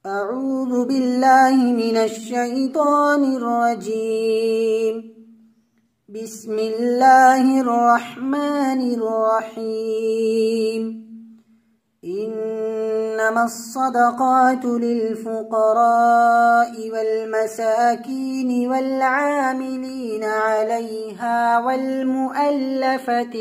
أعوذ بالله من الشيطان الرجيم. بسم الله الرحمن الرحيم. إنما الصدقات للفقراء والمساكين والعاملين عليها والمؤلفة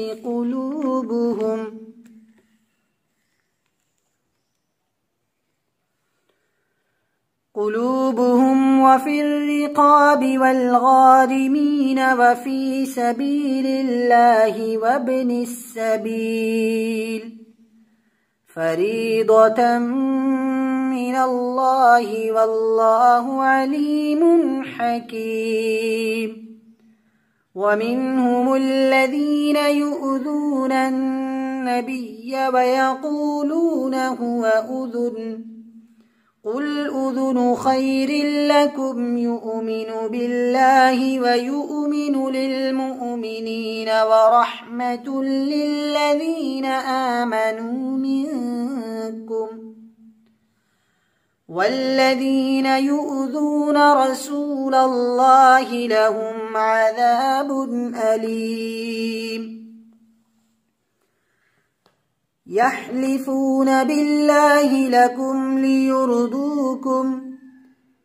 قلوبهم وفي الرقاب والغارمين وفي سبيل الله وابن السبيل فريضة من الله والله عليم حكيم. ومنهم الذين يؤذون النبي ويقولون هو أذن قل أذن خير لكم يؤمن بالله ويؤمن للمؤمنين ورحمة للذين آمنوا منكم والذين يؤذون رسول الله لهم عذاب أليم. يحلفون بالله لكم ليرضوكم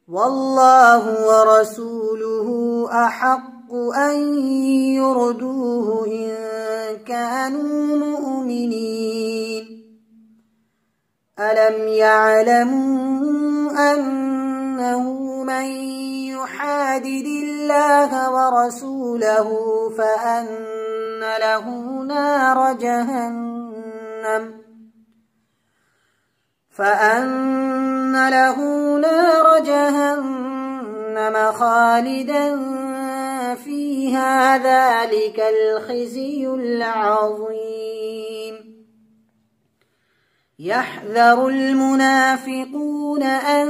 والله ورسوله أحق أن يرضوه إن كانوا مؤمنين. ألم يعلموا أنه من يحادد الله ورسوله فأن له نار جهنم خالدا فيها ذلك الخزي العظيم. يحذر المنافقون أن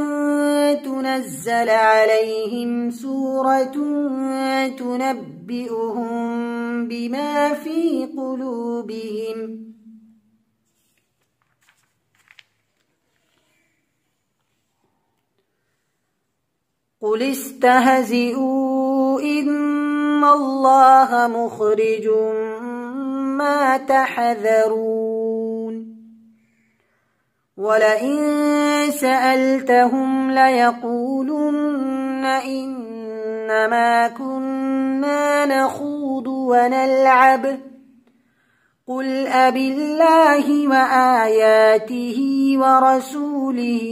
تنزل عليهم سورة تنبئهم بما في قلوبهم قل استهزئوا إن الله مخرج ما تحذرون. ولئن سألتهم ليقولن إنما كنا نخوض ونلعب قل أبالله وآياته ورسوله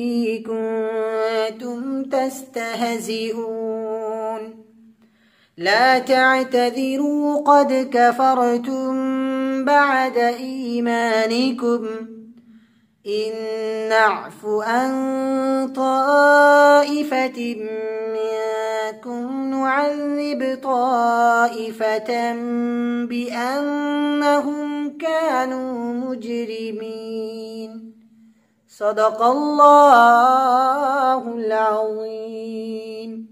كنتم تستهزئون. لا تعتذروا قد كفرتم بعد إيمانكم إن نعف عن طائفة منكم نعذب طائفة بأنهم كانوا مجرمين. صدق الله العظيم.